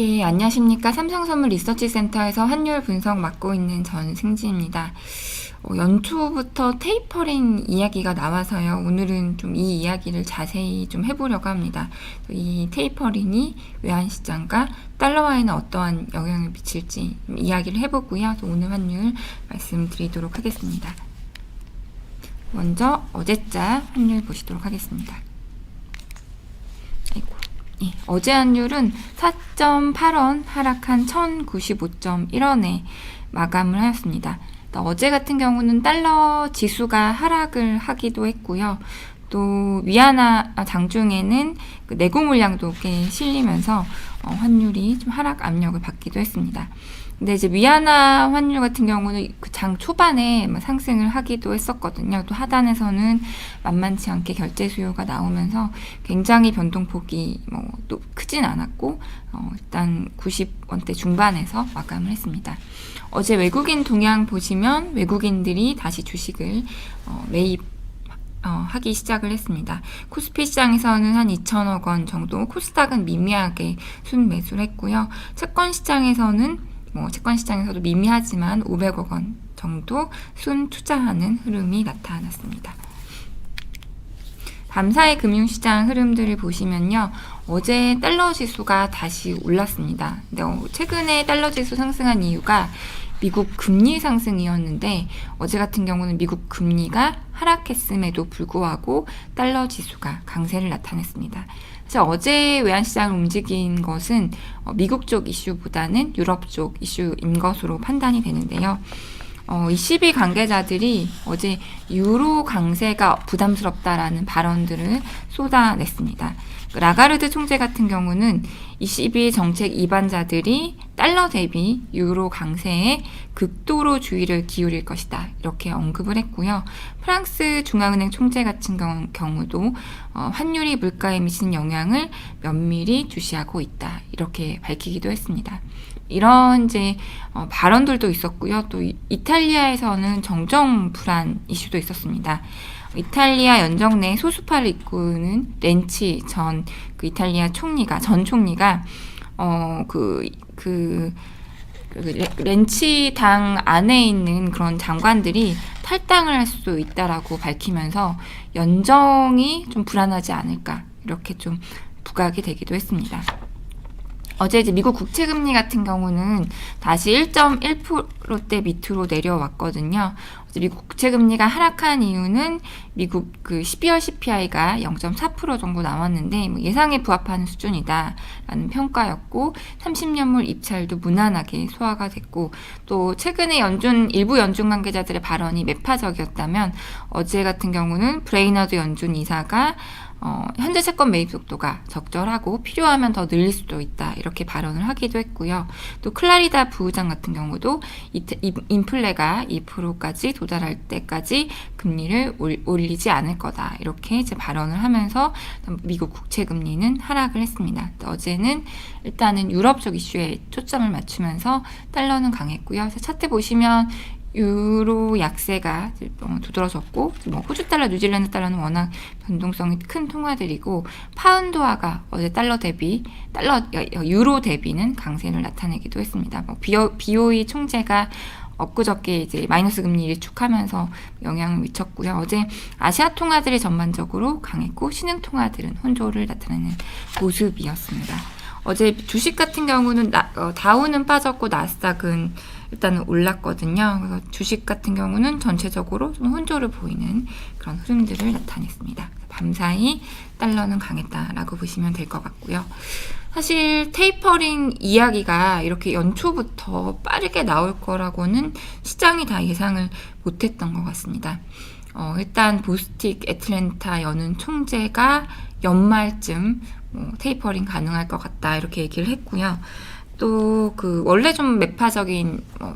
예, 안녕하십니까. 삼성선물 리서치센터에서 환율 분석 맡고 있는 전승지입니다. 연초부터 테이퍼링 이야기가 나와서요. 오늘은 좀 이 이야기를 자세히 좀 해보려고 합니다. 이 테이퍼링이 외환시장과 달러화에는 어떠한 영향을 미칠지 이야기를 해보고요. 또 오늘 환율 말씀드리도록 하겠습니다. 먼저 어제자 환율 보시도록 하겠습니다. 예, 어제 환율은 4.8원 하락한 1095.1원에 마감을 하였습니다. 어제 같은 경우는 달러 지수가 하락을 하기도 했고요. 또 위안화 장중에는 그 내고 물량도 꽤 실리면서 환율이 좀 하락 압력을 받기도 했습니다. 근데 이제 위안화 환율 같은 경우는 그 장 초반에 상승을 하기도 했었거든요. 또 하단에서는 만만치 않게 결제 수요가 나오면서 굉장히 변동폭이 또 크진 않았고 일단 90원대 중반에서 마감을 했습니다. 어제 외국인 동향 보시면 외국인들이 다시 주식을 매입 하기 시작을 했습니다. 코스피 시장에서는 한 2천억 원 정도, 코스닥은 미미하게 순매수를 했고요. 채권 시장에서는 채권 시장에서도 미미하지만 500억 원 정도 순 투자하는 흐름이 나타났습니다. 밤사이 금융시장 흐름들을 보시면요. 어제 달러 지수가 다시 올랐습니다. 근데 최근에 달러 지수 상승한 이유가 미국 금리 상승이었는데 어제 같은 경우는 미국 금리가 하락했음에도 불구하고 달러 지수가 강세를 나타냈습니다. 그래서 어제 외환시장을 움직인 것은 미국 쪽 이슈보다는 유럽 쪽 이슈인 것으로 판단이 되는데요. ECB 관계자들이 어제 유로 강세가 부담스럽다라는 발언들을 쏟아냈습니다. 라가르드 총재 같은 경우는 ECB 정책 이반자들이 달러 대비 유로 강세에 극도로 주의를 기울일 것이다. 이렇게 언급을 했고요. 프랑스 중앙은행 총재 같은 경우도 환율이 물가에 미치는 영향을 면밀히 주시하고 있다. 이렇게 밝히기도 했습니다. 이런 이제 발언들도 있었고요. 또 이탈리아에서는 정정 불안 이슈도 있었습니다. 이탈리아 연정 내 소수파를 이끄는 렌치 전 이탈리아 전 총리가 렌치 당 안에 있는 그런 장관들이 탈당을 할 수도 있다라고 밝히면서 연정이 좀 불안하지 않을까 이렇게 좀 부각이 되기도 했습니다. 어제 이제 미국 국채금리 같은 경우는 다시 1.1%대 밑으로 내려왔거든요. 어제 미국 국채금리가 하락한 이유는 미국 그 12월 CPI가 0.4% 정도 나왔는데 예상에 부합하는 수준이다라는 평가였고 30년물 입찰도 무난하게 소화가 됐고 또 최근에 일부 연준 관계자들의 발언이 매파적이었다면 어제 같은 경우는 브레이너드 연준 이사가 현재 채권 매입 속도가 적절하고 필요하면 더 늘릴 수도 있다 이렇게 발언을 하기도 했고요. 또 클라리다 부의장 같은 경우도 인플레가 2%까지 도달할 때까지 금리를 올리지 않을 거다 이렇게 이제 발언을 하면서 미국 국채 금리는 하락을 했습니다. 어제는 일단은 유럽 쪽 이슈에 초점을 맞추면서 달러는 강했고요. 그래서 차트 보시면 유로 약세가 두드러졌고 호주 달러, 뉴질랜드 달러는 워낙 변동성이 큰 통화들이고 파운드화가 어제 유로 대비는 강세를 나타내기도 했습니다. BOE 총재가 엊그저께 이제 마이너스 금리 일축하면서 영향을 미쳤고요. 어제 아시아 통화들이 전반적으로 강했고 신흥 통화들은 혼조를 나타내는 모습이었습니다. 어제 주식 같은 경우는 다우는 빠졌고 나스닥은 일단은 올랐거든요. 그래서 주식 같은 경우는 전체적으로 좀 혼조를 보이는 그런 흐름들을 나타냈습니다. 밤사이 달러는 강했다라고 보시면 될 것 같고요. 사실 테이퍼링 이야기가 이렇게 연초부터 빠르게 나올 거라고는 시장이 다 예상을 못했던 것 같습니다. 일단 보스틱 애틀랜타 연은 총재가 연말쯤 테이퍼링 가능할 것 같다 이렇게 얘기를 했고요. 또 원래 좀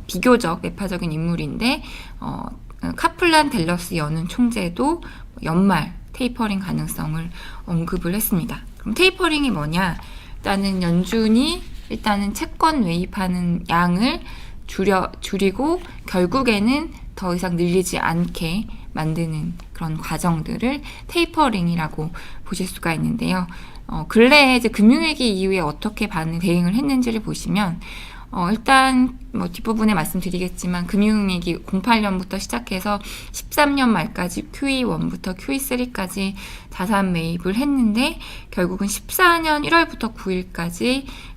비교적 매파적인 인물인데 카플란 댈러스 연은 총재도 연말 테이퍼링 가능성을 언급을 했습니다. 그럼 테이퍼링이 뭐냐? 일단은 연준이 채권 매입하는 양을 줄이고 결국에는 더 이상 늘리지 않게 만드는 그런 과정들을 테이퍼링이라고 보실 수가 있는데요. 근래에 이제 금융위기 이후에 어떻게 대응을 했는지를 보시면, 일단 뭐 뒷부분에 말씀드리겠지만 금융위기 08년부터 시작해서 13년 말까지 QE1부터 QE3까지 자산 매입을 했는데 결국은 14년 1월부터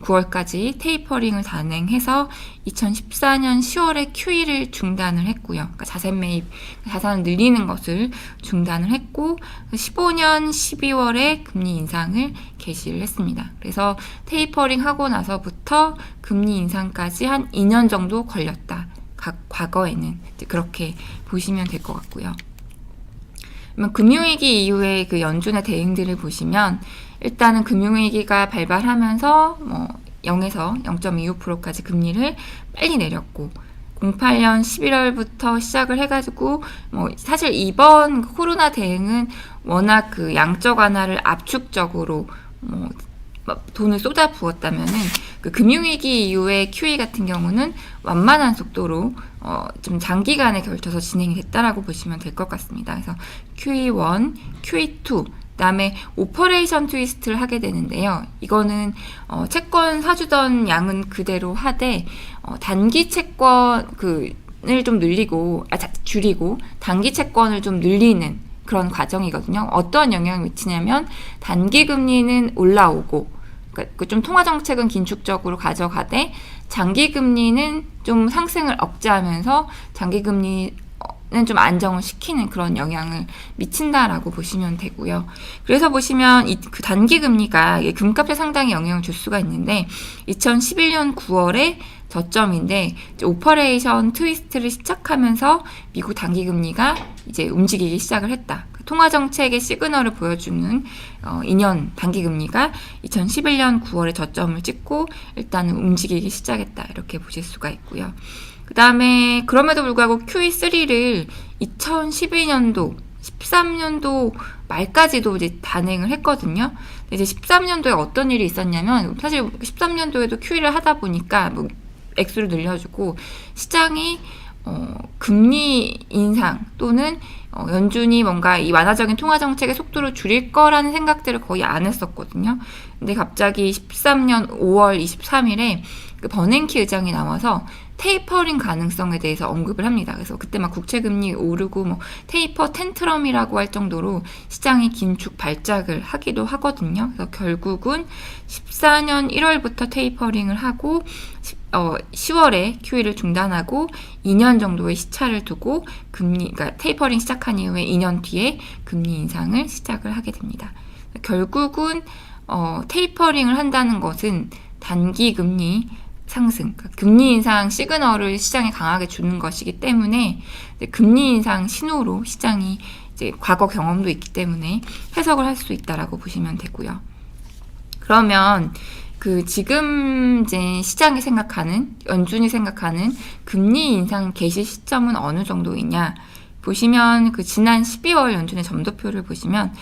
9월까지 테이퍼링을 단행해서 2014년 10월에 QE를 중단을 했고요. 그러니까 자산 매입, 자산을 늘리는 것을 중단을 했고 15년 12월에 금리 인상을 개시를 했습니다. 그래서 테이퍼링 하고 나서부터 금리 인상까지 한 2년 정도 걸렸다. 과거에는 그렇게 보시면 될 것 같고요. 금융위기 이후에 그 연준의 대응들을 보시면 일단은 금융위기가 발발하면서 0에서 0.25%까지 금리를 빨리 내렸고 08년 11월부터 시작을 해가지고 사실 이번 코로나 대응은 워낙 그 양적 완화를 압축적으로 돈을 쏟아 부었다면은 그 금융위기 이후에 QE 같은 경우는 완만한 속도로 좀 장기간에 걸쳐서 진행이 됐다라고 보시면 될 것 같습니다. 그래서 QE1, QE2, 그다음에 오퍼레이션 트위스트를 하게 되는데요. 이거는 채권 사주던 양은 그대로 하되 단기 채권을 좀 줄이고 단기 채권을 좀 늘리는 그런 과정이거든요. 어떤 영향을 미치냐면 단기 금리는 올라오고 좀 통화 정책은 긴축적으로 가져가되 장기 금리는 좀 상승을 억제하면서 장기 금리는 좀 안정을 시키는 그런 영향을 미친다라고 보시면 되고요. 그래서 보시면 그 단기 금리가 금값에 상당히 영향을 줄 수가 있는데 2011년 9월에 저점인데 오퍼레이션 트위스트를 시작하면서 미국 단기 금리가 이제 움직이기 시작을 했다. 통화 정책의 시그널을 보여주는 2년 단기 금리가 2011년 9월에 저점을 찍고 일단은 움직이기 시작했다. 이렇게 보실 수가 있고요. 그 다음에 그럼에도 불구하고 QE3를 2012년도 13년도 말까지도 이제 단행을 했거든요. 이제 13년도에 어떤 일이 있었냐면 사실 13년도에도 QE를 하다 보니까 액수를 늘려주고 시장이 금리 인상 또는 연준이 뭔가 이 완화적인 통화 정책의 속도를 줄일 거라는 생각들을 거의 안 했었거든요. 근데 갑자기 13년 5월 23일에 그 버냉키 의장이 나와서 테이퍼링 가능성에 대해서 언급을 합니다. 그래서 그때 막 국채금리 오르고 테이퍼 텐트럼이라고 할 정도로 시장이 긴축 발작을 하기도 하거든요. 그래서 결국은 14년 1월부터 테이퍼링을 하고 10월에 QE를 중단하고 2년 정도의 시차를 두고 그러니까 테이퍼링 시작한 이후에 2년 뒤에 금리 인상을 시작을 하게 됩니다. 결국은 테이퍼링을 한다는 것은 단기 금리 상승, 그러니까 금리 인상 시그널을 시장에 강하게 주는 것이기 때문에 금리 인상 신호로 시장이 이제 과거 경험도 있기 때문에 해석을 할 수 있다라고 보시면 되고요. 그러면 지금 이제 시장이 생각하는, 연준이 생각하는 금리 인상 개시 시점은 어느 정도이냐 보시면 지난 12월 연준의 점도표를 보시면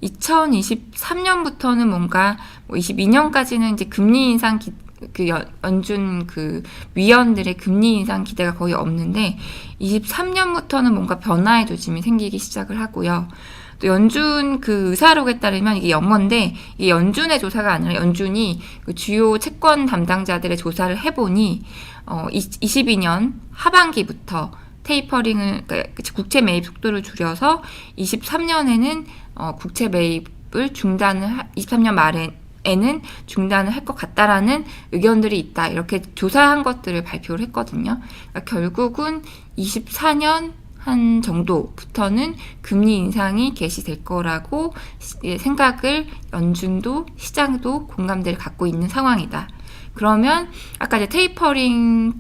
2023년부터는 뭔가 22년까지는 이제 금리 인상 연준 위원들의 금리 인상 기대가 거의 없는데 23년부터는 뭔가 변화의 조짐이 생기기 시작을 하고요. 또 연준 의사록에 따르면 이게 영어인데 이게 연준의 조사가 아니라 연준이 주요 채권 담당자들의 조사를 해보니 22년 하반기부터 테이퍼링을 그러니까 국채 매입 속도를 줄여서 23년에는 국채 매입을 23년 말에는 중단을 할 것 같다라는 의견들이 있다. 이렇게 조사한 것들을 발표를 했거든요. 그러니까 결국은 24년 한 정도부터는 금리 인상이 개시될 거라고 생각을 연준도 시장도 공감대를 갖고 있는 상황이다. 그러면 아까 이제 테이퍼링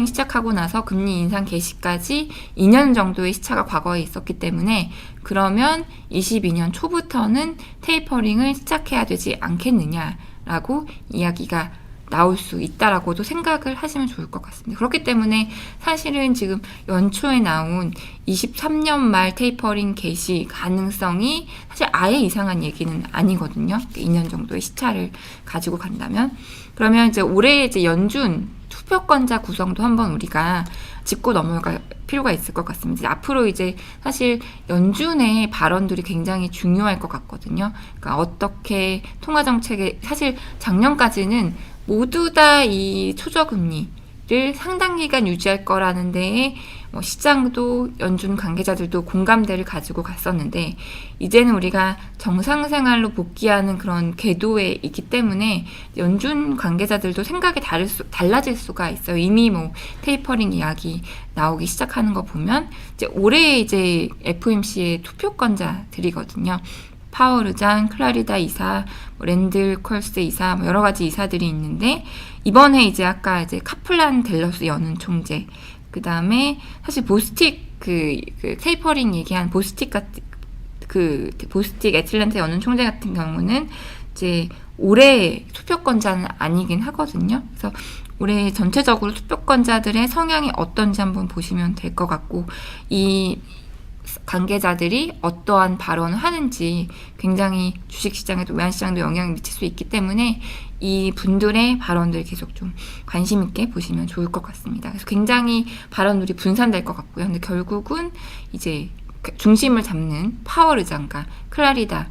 시작하고 나서 금리 인상 개시까지 2년 정도의 시차가 과거에 있었기 때문에 그러면 22년 초부터는 테이퍼링을 시작해야 되지 않겠느냐라고 이야기가 나올 수 있다라고도 생각을 하시면 좋을 것 같습니다. 그렇기 때문에 사실은 지금 연초에 나온 23년 말 테이퍼링 개시 가능성이 사실 아예 이상한 얘기는 아니거든요. 2년 정도의 시차를 가지고 간다면. 그러면 이제 올해 이제 연준 투표권자 구성도 한번 우리가 짚고 넘어갈 필요가 있을 것 같습니다. 앞으로 이제 사실 연준의 발언들이 굉장히 중요할 것 같거든요. 그러니까 어떻게 통화정책에, 사실 작년까지는 모두 다 이 초저금리를 상당 기간 유지할 거라는 데에 시장도 연준 관계자들도 공감대를 가지고 갔었는데, 이제는 우리가 정상생활로 복귀하는 그런 궤도에 있기 때문에 연준 관계자들도 생각이 달라질 수가 있어요. 이미 테이퍼링 이야기 나오기 시작하는 거 보면 이제 올해 이제 FOMC의 투표권자들이거든요. 파월 의장, 클라리다 이사, 랜들 컬스 이사, 여러 가지 이사들이 있는데, 이번에 이제 아까 이제 카플란 델러스 연은 총재, 그 다음에 사실 보스틱 그 테이퍼링 얘기한 보스틱 애틀랜타 연은 총재 같은 경우는 이제 올해 투표권자는 아니긴 하거든요. 그래서 올해 전체적으로 투표권자들의 성향이 어떤지 한번 보시면 될 것 같고, 이 관계자들이 어떠한 발언을 하는지 굉장히 주식시장에도 외환시장도 영향을 미칠 수 있기 때문에 이 분들의 발언들 계속 좀 관심 있게 보시면 좋을 것 같습니다. 그래서 굉장히 발언들이 분산될 것 같고요. 근데 결국은 이제 중심을 잡는 파월 의장과 클라리다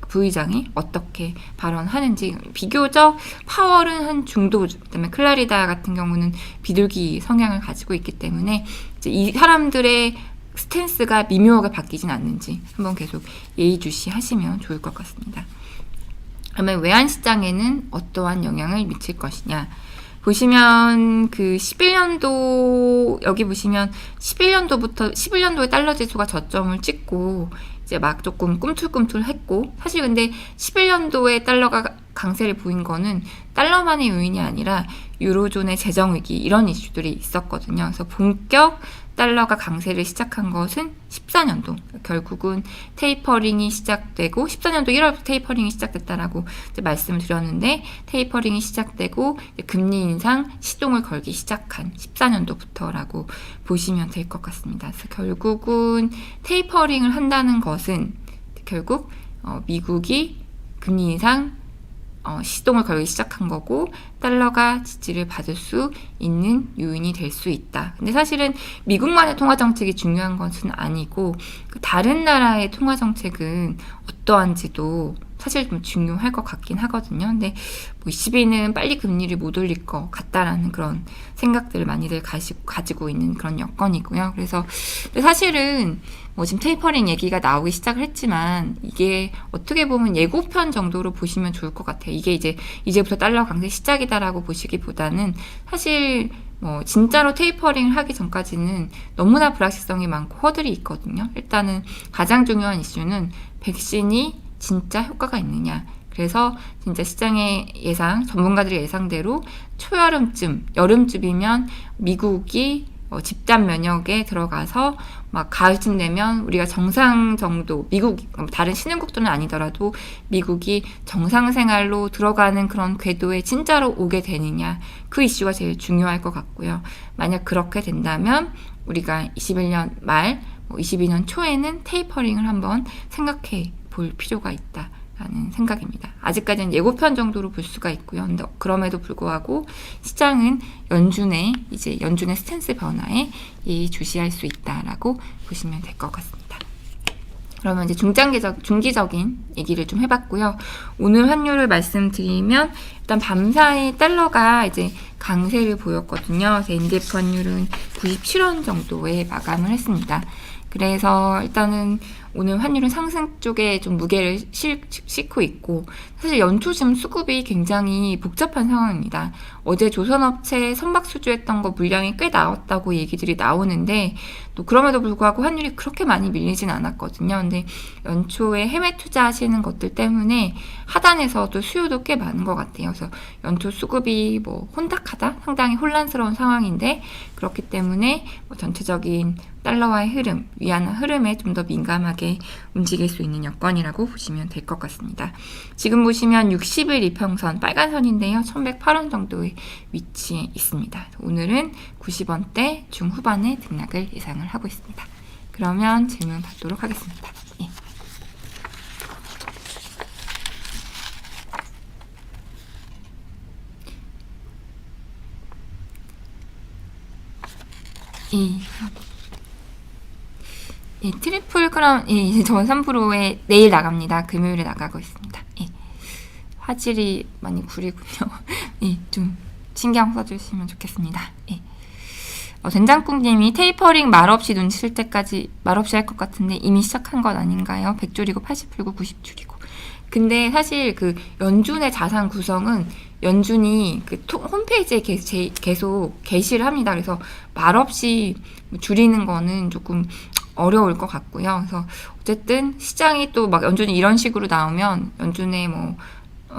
부의장이 어떻게 발언하는지, 비교적 파월은 한 중도, 그다음에 클라리다 같은 경우는 비둘기 성향을 가지고 있기 때문에 이제 이 사람들의 스탠스가 미묘하게 바뀌진 않는지 한번 계속 예의주시하시면 좋을 것 같습니다. 그러면 외환시장에는 어떠한 영향을 미칠 것이냐. 보시면 그 11년도, 여기 보시면 11년도의 달러 지수가 저점을 찍고 이제 막 조금 꿈틀꿈틀 했고, 사실 근데 11년도에 달러가 강세를 보인 거는 달러만의 요인이 아니라 유로존의 재정위기 이런 이슈들이 있었거든요. 그래서 본격 달러가 강세를 시작한 것은 14년도. 결국은 테이퍼링이 시작되고, 14년도 1월부터 테이퍼링이 시작됐다라고 이제 말씀을 드렸는데, 테이퍼링이 시작되고 금리 인상 시동을 걸기 시작한 14년도부터라고 보시면 될 것 같습니다. 그래서 결국은 테이퍼링을 한다는 것은 결국 미국이 금리 인상 시동을 걸기 시작한 거고, 달러가 지지를 받을 수 있는 요인이 될 수 있다. 근데 사실은 미국만의 통화정책이 중요한 것은 아니고, 다른 나라의 통화정책은 어떠한지도 사실 좀 중요할 것 같긴 하거든요. 근데 ECB는 빨리 금리를 못 올릴 것 같다라는 그런 생각들을 많이들 가지고 있는 그런 여건이고요. 그래서 사실은 지금 테이퍼링 얘기가 나오기 시작을 했지만, 이게 어떻게 보면 예고편 정도로 보시면 좋을 것 같아요. 이게 이제부터 달러 강세 시작이다라고 보시기보다는, 사실 진짜로 테이퍼링을 하기 전까지는 너무나 불확실성이 많고 허들이 있거든요. 일단은 가장 중요한 이슈는 백신이 진짜 효과가 있느냐. 그래서 진짜 시장의 예상, 전문가들의 예상대로 초여름쯤, 여름쯤이면 미국이 집단 면역에 들어가서 막 가을쯤 되면 우리가 정상 정도, 다른 신흥국들은 아니더라도 미국이 정상 생활로 들어가는 그런 궤도에 진짜로 오게 되느냐, 그 이슈가 제일 중요할 것 같고요. 만약 그렇게 된다면 우리가 21년 말, 22년 초에는 테이퍼링을 한번 생각해 볼 필요가 있다 라는 생각입니다. 아직까지는 예고편 정도로 볼 수가 있고요. 근데 그럼에도 불구하고 시장은 연준의 스탠스 변화에 예의주시할 수 있다라고 보시면 될 것 같습니다. 그러면 이제 중기적인 얘기를 좀 해봤고요. 오늘 환율을 말씀드리면, 일단 밤사이 달러가 이제 강세를 보였거든요. 그래서 NDF 환율은 97원 정도에 마감을 했습니다. 그래서 일단은 오늘 환율은 상승 쪽에 좀 무게를 싣고 있고, 사실 연초 지금 수급이 굉장히 복잡한 상황입니다. 어제 조선업체 선박 수주했던 거 물량이 꽤 나왔다고 얘기들이 나오는데, 또 그럼에도 불구하고 환율이 그렇게 많이 밀리진 않았거든요. 근데 연초에 해외 투자하시는 것들 때문에 하단에서도 수요도 꽤 많은 것 같아요. 그래서 연초 수급이 혼탁하다? 상당히 혼란스러운 상황인데, 그렇기 때문에 전체적인 달러와의 흐름, 위안화 흐름에 좀 더 민감하게 움직일 수 있는 여건이라고 보시면 될 것 같습니다. 지금 보시면 60일 이평선, 빨간 선인데요. 1108원 정도의 위치에 있습니다. 오늘은 90원대 중후반의 등락을 예상을 하고 있습니다. 그러면 질문 받도록 하겠습니다. 예. 트리플 크라운, 이제 전 3%에 내일 나갑니다. 금요일에 나가고 있습니다. 화질이 많이 구리군요. 좀 신경 써주시면 좋겠습니다. 된장국님이 테이퍼링 말없이 눈 칠 때까지 말없이 할 것 같은데 이미 시작한 것 아닌가요? 100줄이고 80 풀고 90 줄이고. 근데 사실 그 연준의 자산 구성은 연준이 그 홈페이지에 계속 게시를 합니다. 그래서 말없이 줄이는 거는 조금 어려울 것 같고요. 그래서 어쨌든 시장이 또 막 연준이 이런 식으로 나오면 연준의 뭐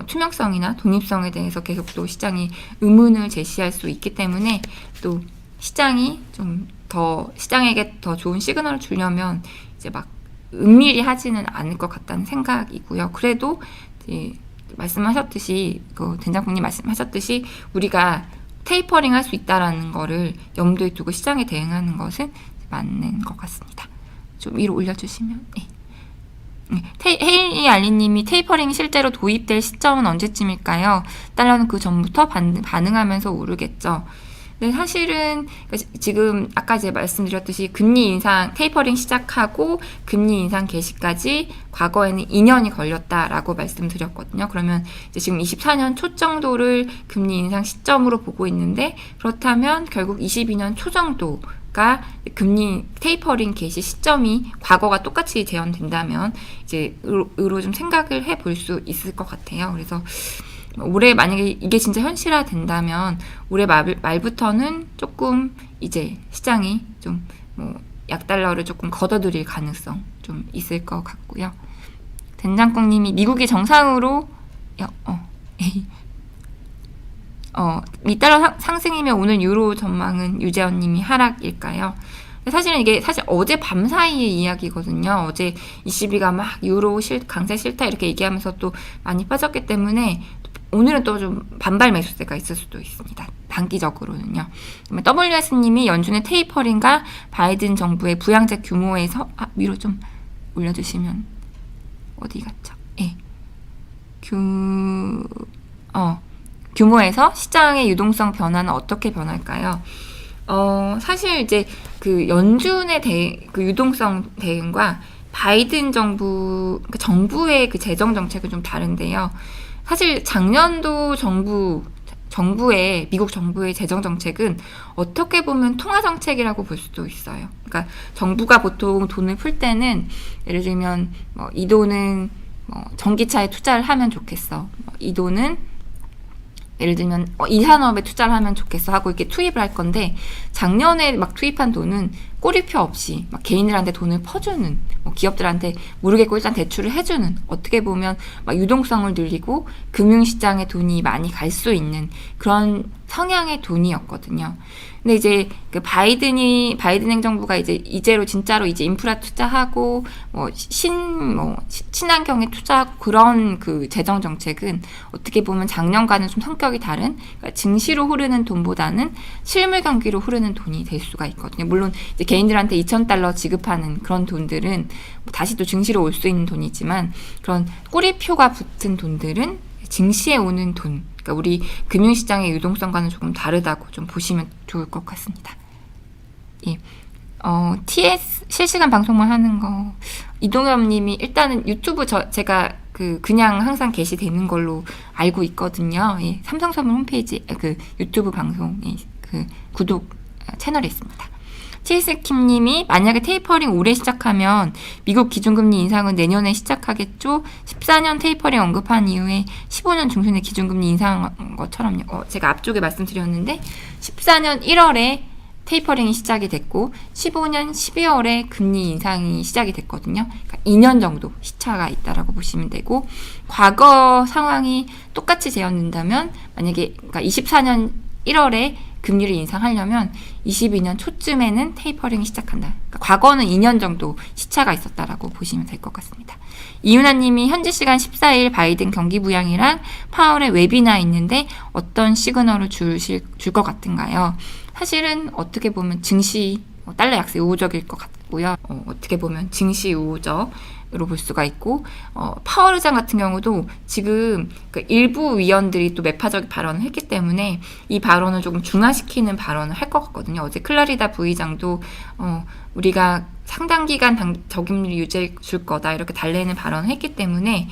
투명성이나 독립성에 대해서 계속 또 시장이 의문을 제시할 수 있기 때문에 또 시장이 좀 더 시장에게 더 좋은 시그널을 주려면 이제 막 은밀히 하지는 않을 것 같다는 생각이고요. 그래도 이제 말씀하셨듯이 그 된장국님 말씀하셨듯이 우리가 테이퍼링 할 수 있다라는 거를 염두에 두고 시장에 대응하는 것은 맞는 것 같습니다. 좀 위로 올려주시면. 헤일리 알리님이 테이퍼링이 실제로 도입될 시점은 언제쯤일까요? 달러는 그 전부터 반응하면서 오르겠죠. 근데 사실은 지금 아까 제가 말씀드렸듯이 금리 인상 테이퍼링 시작하고 금리 인상 개시까지 과거에는 2년이 걸렸다라고 말씀드렸거든요. 그러면 이제 지금 24년 초 정도를 금리 인상 시점으로 보고 있는데 그렇다면 결국 22년 초 정도가 금리 테이퍼링 개시 시점이 과거가 똑같이 재현된다면 이제 으로 좀 생각을 해볼 수 있을 것 같아요. 그래서 올해 만약에 이게 진짜 현실화 된다면 올해 말부터는 조금 이제 시장이 좀 뭐 약달러를 조금 걷어들일 가능성 좀 있을 것 같고요. 된장국님이 미국이 정상으로 미달러 상승이면 오늘 유로 전망은 유재현님이 하락일까요? 사실은 이게 사실 어제 밤 사이의 이야기거든요. 어제 22가 막 유로 강세 싫다 이렇게 얘기하면서 또 많이 빠졌기 때문에 오늘은 또 좀 반발 매수세가 있을 수도 있습니다. 단기적으로는요. WS님이 연준의 테이퍼링과 바이든 정부의 부양책 규모에서 위로 좀 올려주시면 어디 갔죠? 규모에서 시장의 유동성 변화는 어떻게 변할까요? 사실 이제 그 연준의 그 유동성 대응과 바이든 정부의 그 재정 정책은 좀 다른데요. 사실 작년도 미국 정부의 재정 정책은 어떻게 보면 통화 정책이라고 볼 수도 있어요. 그러니까 정부가 보통 돈을 풀 때는 예를 들면 이 돈은 전기차에 투자를 하면 좋겠어. 이 돈은 예를 들면 이 산업에 투자를 하면 좋겠어 하고 이렇게 투입을 할 건데 작년에 막 투입한 돈은 꼬리표 없이 막 개인들한테 돈을 퍼주는 기업들한테 모르겠고 일단 대출을 해주는 어떻게 보면 막 유동성을 늘리고 금융시장에 돈이 많이 갈 수 있는 그런 성향의 돈이었거든요. 근데 이제 그 바이든 행정부가 이제로 진짜로 이제 인프라 투자하고 친환경에 투자하고 그런 그 재정 정책은 어떻게 보면 작년과는 좀 성격이 다른 그러니까 증시로 흐르는 돈보다는 실물 경기로 흐르는 돈이 될 수가 있거든요. 물론 이제 개인들한테 2,000달러 지급하는 그런 돈들은 다시 또 증시로 올 수 있는 돈이지만 그런 꼬리표가 붙은 돈들은 증시에 오는 돈, 그러니까 우리 금융시장의 유동성과는 조금 다르다고 좀 보시면 좋을 것 같습니다. TS 실시간 방송만 하는 거 이동엽님이 일단은 유튜브 제가 그냥 항상 게시되는 걸로 알고 있거든요. 삼성선물 홈페이지 그 유튜브 방송 그 구독 채널에 있습니다. 치스킴님이 만약에 테이퍼링 올해 시작하면 미국 기준금리 인상은 내년에 시작하겠죠? 14년 테이퍼링 언급한 이후에 15년 중순에 기준금리 인상한 것처럼요. 제가 앞쪽에 말씀드렸는데 14년 1월에 테이퍼링이 시작이 됐고 15년 12월에 금리 인상이 시작이 됐거든요. 그러니까 2년 정도 시차가 있다라고 보시면 되고 과거 상황이 똑같이 재현된다면 만약에 그러니까 24년 1월에 금리를 인상하려면 22년 초쯤에는 테이퍼링이 시작한다. 그러니까 과거는 2년 정도 시차가 있었다라고 보시면 될 것 같습니다. 이윤아님이 현지 시간 14일 바이든 경기 부양이랑 파월의 웨비나 있는데 어떤 시그널을 줄 것 같은가요? 사실은 어떻게 보면 증시 달러 약세 우호적일 것 같고요. 어떻게 보면 증시 우호적 으로 볼 수가 있고, 파월 의장 같은 경우도 지금 그 일부 위원들이 또 매파적 발언을 했기 때문에 이 발언을 조금 중화시키는 발언을 할 것 같거든요. 어제 클라리다 부의장도 우리가 상당 기간 저금리 유지해 줄 거다 이렇게 달래는 발언을 했기 때문에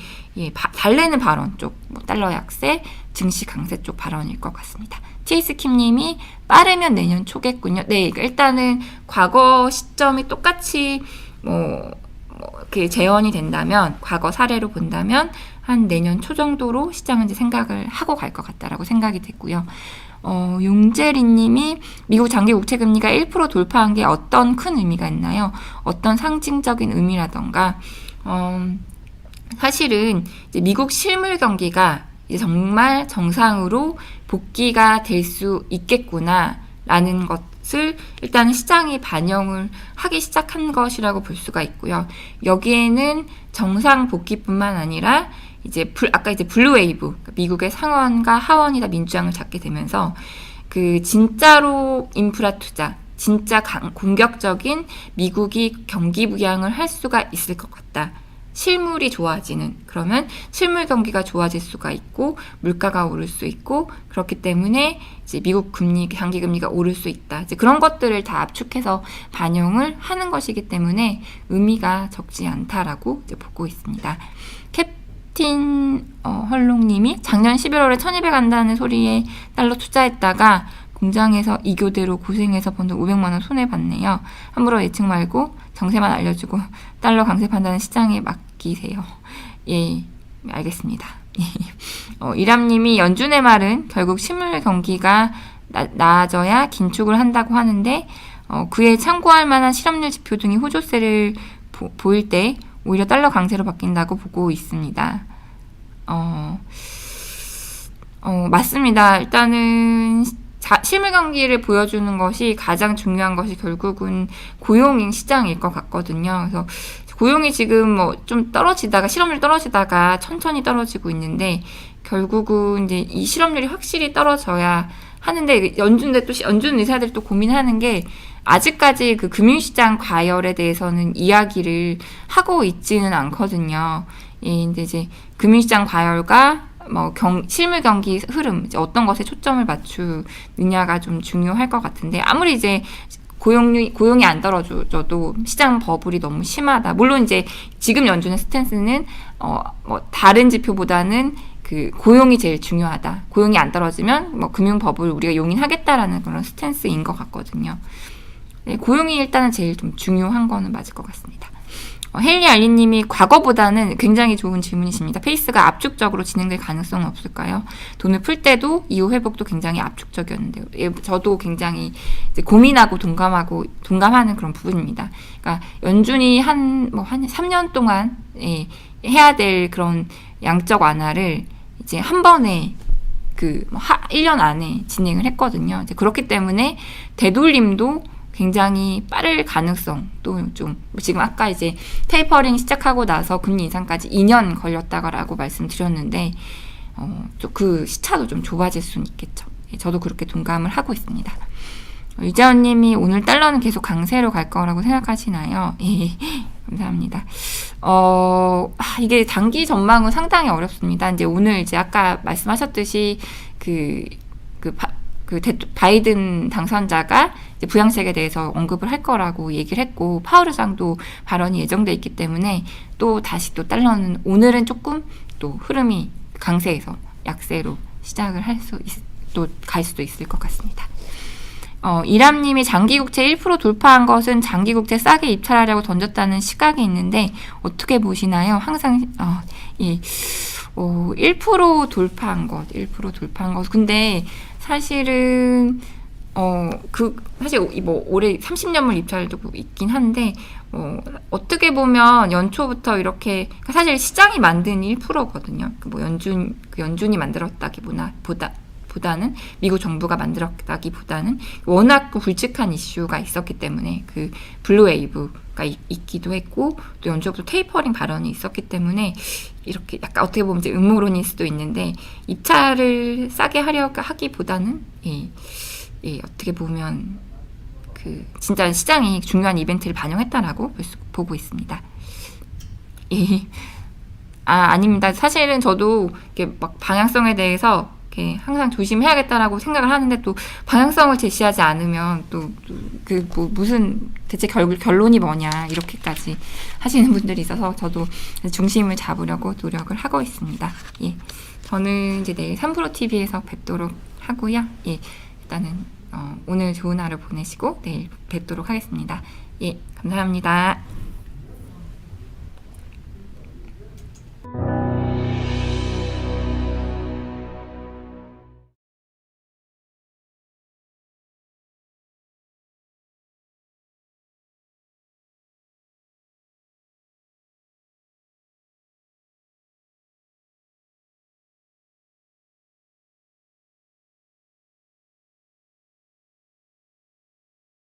달래는 발언 쪽, 달러 약세, 증시 강세 쪽 발언일 것 같습니다. 티에이스킴님이 빠르면 내년 초겠군요. 네, 일단은 과거 시점이 똑같이 재현이 된다면, 과거 사례로 본다면 한 내년 초 정도로 시장은 이제 생각을 하고 갈 것 같다라고 생각이 됐고요. 용재리님이 미국 장기 국채 금리가 1% 돌파한 게 어떤 큰 의미가 있나요? 어떤 상징적인 의미라던가. 사실은 이제 미국 실물 경기가 이제 정말 정상으로 복귀가 될 수 있겠구나라는 것을 일단 시장이 반영을 하기 시작한 것이라고 볼 수가 있고요. 여기에는 정상 복귀뿐만 아니라 아까 블루 웨이브, 미국의 상원과 하원이 다 민주당을 잡게 되면서 진짜로 인프라 투자, 진짜 공격적인 미국이 경기 부양을 할 수가 있을 것 같다. 실물이 좋아지는, 그러면 실물 경기가 좋아질 수가 있고 물가가 오를 수 있고, 그렇기 때문에 이제 미국 장기 금리가 오를 수 있다. 이제 그런 것들을 다 압축해서 반영을 하는 것이기 때문에 의미가 적지 않다라고 이제 보고 있습니다. 캡틴 헐롱님이 작년 11월에 1200 한다는 소리에 달러 투자했다가 공장에서 이교대로 고생해서 번 돈 500만 원 손해봤네요. 함부로 예측 말고 정세만 알려주고 달러 강세 판단은 시장에 맡기세요. 예, 알겠습니다. 이람님이 연준의 말은 결국 실물 경기가 나아져야 긴축을 한다고 하는데 그에 참고할 만한 실업률 지표 등이 호조세를 보일 때 오히려 달러 강세로 바뀐다고 보고 있습니다. 맞습니다. 일단은 실물 경기를 보여주는 것이 가장 중요한 것이 결국은 고용 시장일 것 같거든요. 그래서 고용이 지금 좀 떨어지다가, 실업률 떨어지다가 천천히 떨어지고 있는데, 결국은 이제 이 실업률이 확실히 떨어져야 하는데, 연준 의사들이 또 고민하는 게, 아직까지 그 금융시장 과열에 대해서는 이야기를 하고 있지는 않거든요. 근데 이제 금융시장 과열과 실물 경기 흐름, 이제 어떤 것에 초점을 맞추느냐가 좀 중요할 것 같은데, 아무리 이제 고용이 안 떨어져도 시장 버블이 너무 심하다. 물론 이제 지금 연준의 스탠스는 다른 지표보다는 고용이 제일 중요하다. 고용이 안 떨어지면 금융 버블 우리가 용인하겠다라는 그런 스탠스인 것 같거든요. 네, 고용이 일단은 제일 좀 중요한 거는 맞을 것 같습니다. 헨리 알리님이 과거보다는 굉장히 좋은 질문이십니다. 페이스가 압축적으로 진행될 가능성은 없을까요? 돈을 풀 때도 이후 회복도 굉장히 압축적이었는데요. 저도 굉장히 이제 고민하고 동감하는 그런 부분입니다. 그러니까 연준이 한 3년 동안 해야 될 그런 양적 완화를 이제 한 번에 1년 안에 진행을 했거든요. 이제 그렇기 때문에 되돌림도 굉장히 빠를 가능성도 좀, 지금 아까 이제 테이퍼링 시작하고 나서 금리 인상까지 2년 걸렸다고 말씀드렸는데, 그 시차도 좀 좁아질 수는 있겠죠. 저도 그렇게 동감을 하고 있습니다. 유재원님이 오늘 달러는 계속 강세로 갈 거라고 생각하시나요? 예, 감사합니다. 이게 단기 전망은 상당히 어렵습니다. 이제 오늘 이제 아까 말씀하셨듯이 바이든 당선자가 이제 부양책에 대해서 언급을 할 거라고 얘기를 했고, 파월 의장도 발언이 예정돼 있기 때문에 다시 달러는 오늘은 조금 또 흐름이 강세에서 약세로 시작을 갈 수도 있을 것 같습니다. 이람님이 장기국채 1% 돌파한 것은 장기국채 싸게 입찰하려고 던졌다는 시각이 있는데 어떻게 보시나요? 항상 1% 돌파한 것. 근데 사실은 사실 올해 30년물 입찰도 있긴 한데, 어떻게 보면 연초부터 이렇게, 사실 시장이 만든 1%거든요. 연준이 만들었다기보다는 미국 정부가 만들었다기보다는 워낙 굵직한 이슈가 있었기 때문에 블루 웨이브가 있기도 했고, 또 연초부터 테이퍼링 발언이 있었기 때문에 이렇게 약간 어떻게 보면 이제 음모론일 수도 있는데, 입찰을 싸게 하려고 하기보다는 어떻게 보면 진짜 시장이 중요한 이벤트를 반영했다라고 보고 있습니다. 예. 아닙니다. 사실은 저도 이렇게 막 방향성에 대해서 이렇게 항상 조심해야겠다라고 생각을 하는데 또 방향성을 제시하지 않으면 또 무슨 대체 결론이 뭐냐 이렇게까지 하시는 분들이 있어서 저도 중심을 잡으려고 노력을 하고 있습니다. 예. 저는 이제 내일 3프로TV에서 뵙도록 하고요. 예. 일단은 오늘 좋은 하루 보내시고 내일 뵙도록 하겠습니다. 예. 감사합니다.